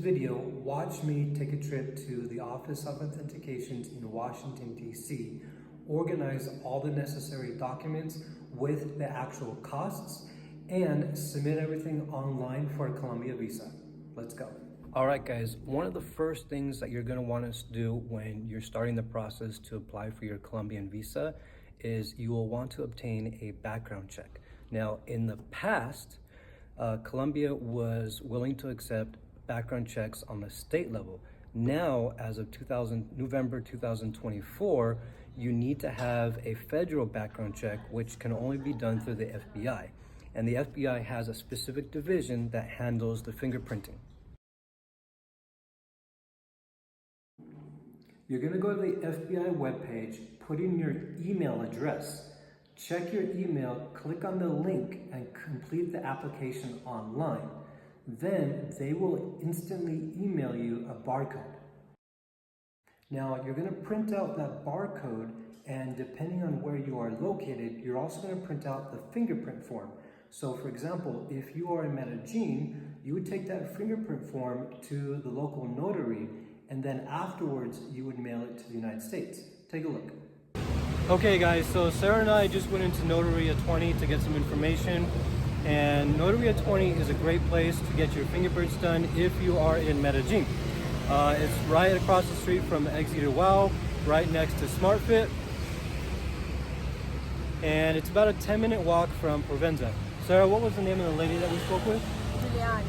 video, watch me take a trip to the Office of Authentications in Washington, D.C., organize all the necessary documents with the actual costs, and submit everything online for a Colombia visa. Let's go. All right, guys, one of the first things that you're going to want us to do when you're starting the process to apply for your Colombian visa is you will want to obtain a background check. Now, in the past, Colombia was willing to accept background checks on the state level. Now, as of November 2024, you need to have a federal background check, which can only be done through the FBI. And the FBI has a specific division that handles the fingerprinting. You're going to go to the FBI webpage, put in your email address, check your email, click on the link, and complete the application online. Then they will instantly email you a barcode. Now, you're going to print out that barcode, and depending on where you are located, you're also going to print out the fingerprint form. So, for example, if you are in Medellin, you would take that fingerprint form to the local notary, and then afterwards, you would mail it to the United States. Take a look. Okay, guys, so Sarah and I just went into Notaria 20 to get some information. And Notaria 20 is a great place to get your fingerprints done if you are in Medellin. It's right across the street from Exeter Wow, right next to SmartFit. And it's about a 10-minute walk from Provenza. Sarah, what was the name of the lady that we spoke with? Juliana.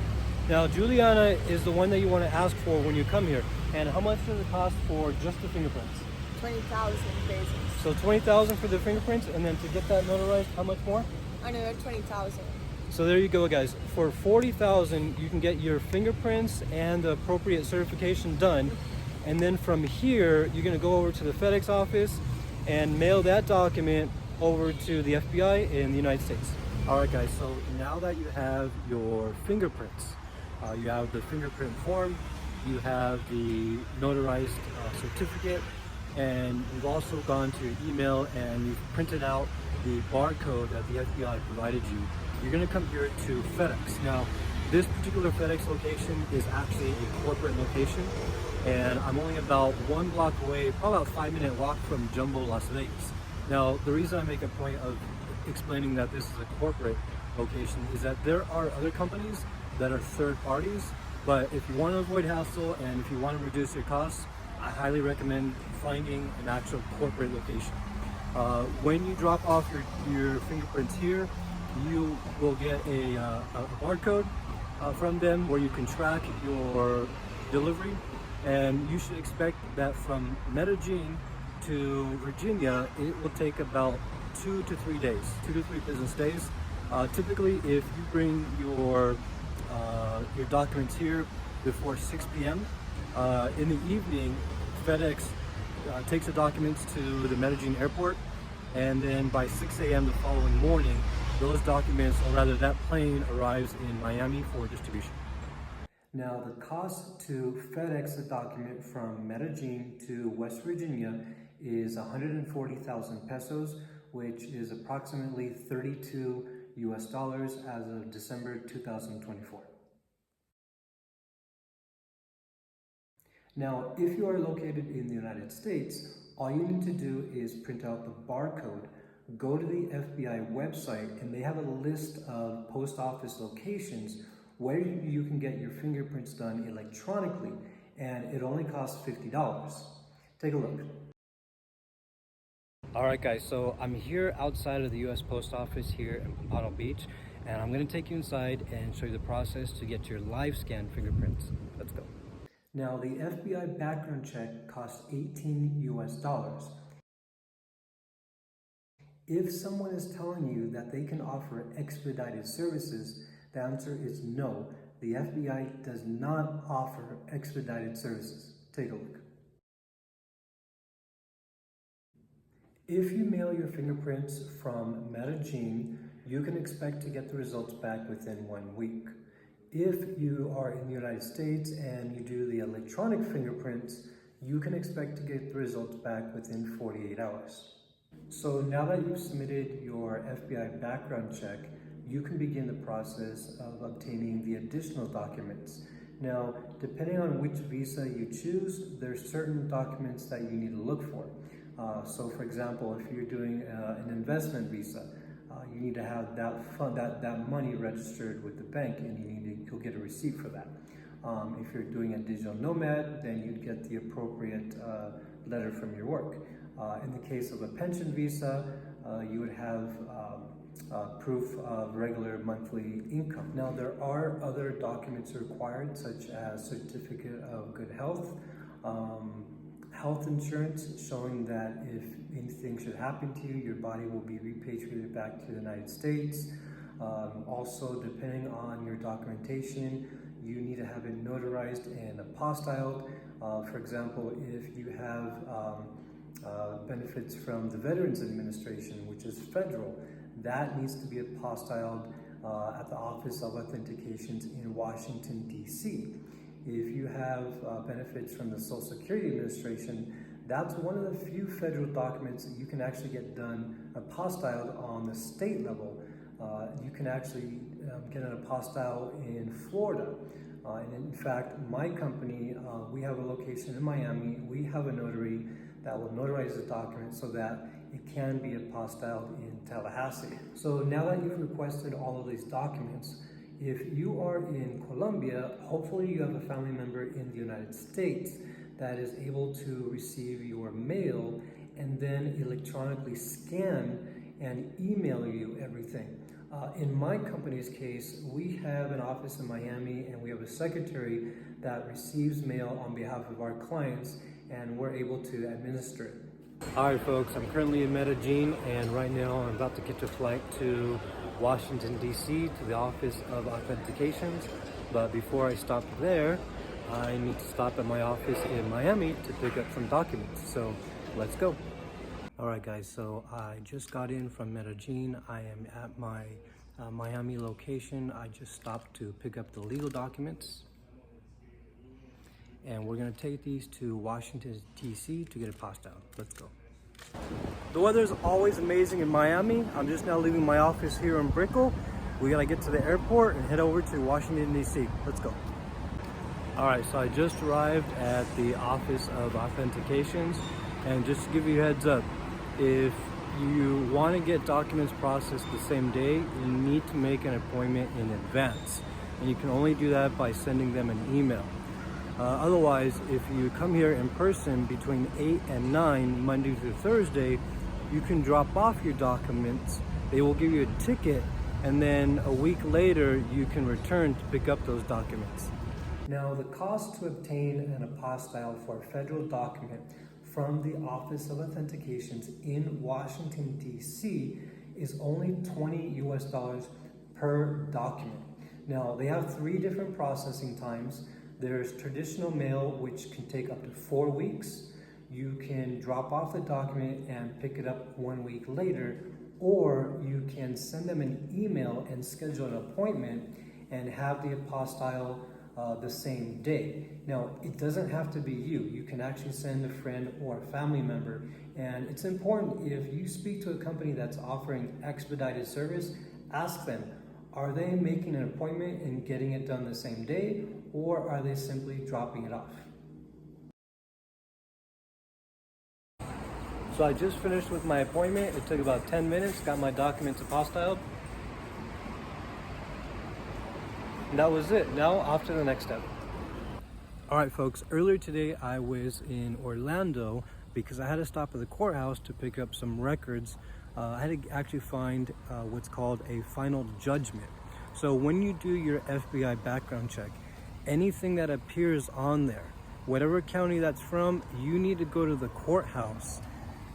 Now, Juliana is the one that you want to ask for when you come here. And how much does it cost for just the fingerprints? 20,000 pesos. So 20,000 for the fingerprints, and then to get that notarized, how much more? Another 20,000. So there you go, guys. For 40,000, you can get your fingerprints and the appropriate certification done. And then from here, you're gonna go over to the FedEx office and mail that document over to the FBI in the United States. All right, guys, so now that you have your fingerprints, you have the fingerprint form, you have the notarized certificate, and you've also gone to your email and you've printed out the barcode that the FBI provided you. You're going to come here to FedEx. Now, this particular FedEx location is actually a corporate location, and I'm only about 1 block away, probably about a 5-minute walk from Jumbo, Las Vegas. Now, the reason I make a point of explaining that this is a corporate location is that there are other companies that are third parties, but if you want to avoid hassle and if you want to reduce your costs, I highly recommend finding an actual corporate location. When you drop off your fingerprints here, you will get a barcode from them where you can track your delivery, and you should expect that from Medellin to Virginia, it will take about 2 to 3 days, 2 to 3 business days. Typically, if you bring your documents here before 6 p.m. In the evening, FedEx takes the documents to the Medellin airport, and then by 6 a.m. the following morning, those documents, or rather that plane, arrives in Miami for distribution. Now, the cost to FedEx a document from Medellin to West Virginia is 140,000 pesos, which is approximately 32 US dollars as of December 2024. Now, if you are located in the United States, all you need to do is print out the barcode, go to the FBI website, and they have a list of post office locations where you can get your fingerprints done electronically, and it only costs $50. Take a look. All right, guys, so I'm here outside of the US Post Office here in Pompano Beach, and I'm gonna take you inside and show you the process to get your live scan fingerprints. Let's go. Now, the FBI background check costs 18 US dollars. If someone is telling you that they can offer expedited services, the answer is no. The FBI does not offer expedited services. Take a look. If you mail your fingerprints from Medellin, you can expect to get the results back within 1 week. If you are in the United States and you do the electronic fingerprints, you can expect to get the results back within 48 hours. So now that you've submitted your FBI background check, you can begin the process of obtaining the additional documents. Now, depending on which visa you choose, there's certain documents that you need to look for. So for example, if you're doing an investment visa, you need to have that money registered with the bank, and you'll get a receipt for that. If you're doing a digital nomad, then you'd get the appropriate letter from your work. In the case of a pension visa, you would have proof of regular monthly income. Now, there are other documents required, such as certificate of good health, health insurance showing that if anything should happen to you, your body will be repatriated back to the United States. Also, depending on your documentation, you need to have it notarized and apostilled. For example, if you have benefits from the Veterans Administration, which is federal, that needs to be apostilled at the Office of Authentications in Washington, D.C. If you have benefits from the Social Security Administration, that's one of the few federal documents that you can actually get done apostilled on the state level. You can actually get an apostille in Florida. And in fact, my company, we have a location in Miami. We have a notary that will notarize the document so that it can be apostilled in Tallahassee. So now that you've requested all of these documents, if you are in Colombia, hopefully you have a family member in the United States that is able to receive your mail and then electronically scan and email you everything. In my company's case, we have an office in Miami, and we have a secretary that receives mail on behalf of our clients, and we're able to administer it. All right, folks, I'm currently in Medellin, and right now I'm about to catch a flight to Washington, D.C. to the Office of Authentications. But before I stop there, I need to stop at my office in Miami to pick up some documents. So let's go. All right, guys, so I just got in from Medellin. I am at my Miami location. I just stopped to pick up the legal documents. And we're gonna take these to Washington, D.C. to get it apostilled. Let's go. The weather is always amazing in Miami. I'm just now leaving my office here in Brickell. We gotta get to the airport and head over to Washington, D.C. Let's go. All right, so I just arrived at the Office of Authentications, and just to give you a heads up, if you want to get documents processed the same day, you need to make an appointment in advance, and you can only do that by sending them an email. Otherwise, if you come here in person between 8 and 9, Monday through Thursday, you can drop off your documents. They will give you a ticket, and then a week later, you can return to pick up those documents. Now, the cost to obtain an apostille for a federal document from the Office of Authentications in Washington, D.C. is only $20 US per document. Now, they have 3 different processing times. There's traditional mail, which can take up to 4 weeks. You can drop off the document and pick it up 1 week later, or you can send them an email and schedule an appointment and have the apostille the same day. Now, it doesn't have to be you. You can actually send a friend or a family member. And it's important, if you speak to a company that's offering expedited service, ask them, are they making an appointment and getting it done the same day, or are they simply dropping it off? So I just finished with my appointment. It took about 10 minutes, got my documents apostilled. And that was it. Now off to the next step. All right, folks, earlier today I was in Orlando because I had to stop at the courthouse to pick up some records. I had to actually find what's called a final judgment. So when you do your FBI background check, anything that appears on there, whatever county that's from, you need to go to the courthouse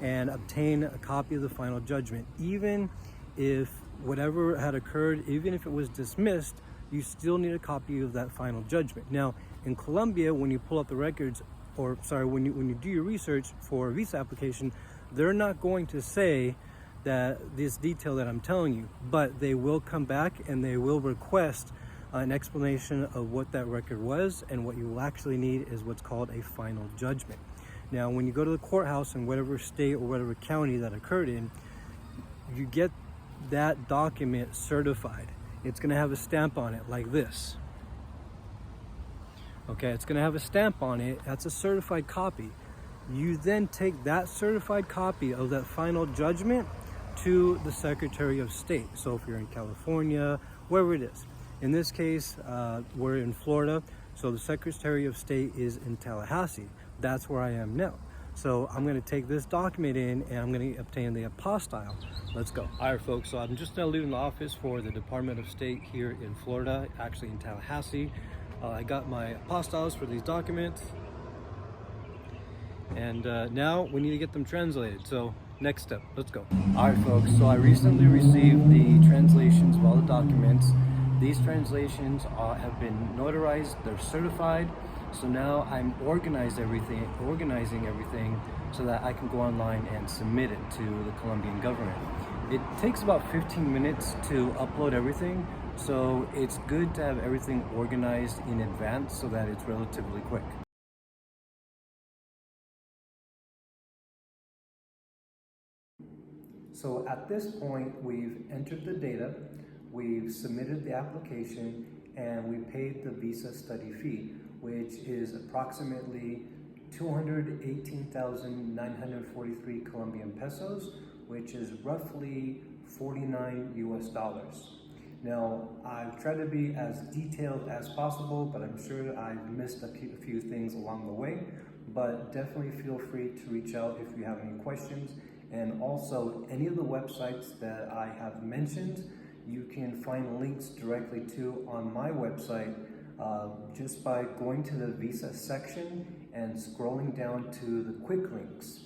and obtain a copy of the final judgment. Even if whatever had occurred, even if it was dismissed, you still need a copy of that final judgment. Now, in Colombia, when you pull up the records, or sorry, when you do your research for a visa application, they're not going to say that this detail that I'm telling you, but they will come back and they will request an explanation of what that record was, and what you will actually need is what's called a final judgment. Now, when you go to the courthouse in whatever state or whatever county that occurred in, you get that document certified. It's going to have a stamp on it like this. Okay, it's gonna have a stamp on it. That's a certified copy. You then take that certified copy of that final judgment to the Secretary of State. So if you're in California, wherever it is. In this case, we're in Florida, so the Secretary of State is in Tallahassee. That's where I am now. So I'm gonna take this document in and I'm gonna obtain the apostille. Let's go. All right, folks, so I'm just now leaving the office for the Department of State here in Florida, actually in Tallahassee. I got my apostilles for these documents. And now we need to get them translated. So next step, let's go. All right, folks, so I recently received the translations of all the documents. These translations have been notarized, they're certified. So now I'm organizing everything so that I can go online and submit it to the Colombian government. It takes about 15 minutes to upload everything. So it's good to have everything organized in advance so that it's relatively quick. So at this point, we've entered the data, we've submitted the application, and we paid the visa study fee, which is approximately 218,943 Colombian pesos, which is roughly 49 US dollars. Now, I've tried to be as detailed as possible, but I'm sure I've missed a few things along the way, but definitely feel free to reach out if you have any questions. And also, any of the websites that I have mentioned, you can find links directly to on my website just by going to the visa section and scrolling down to the quick links.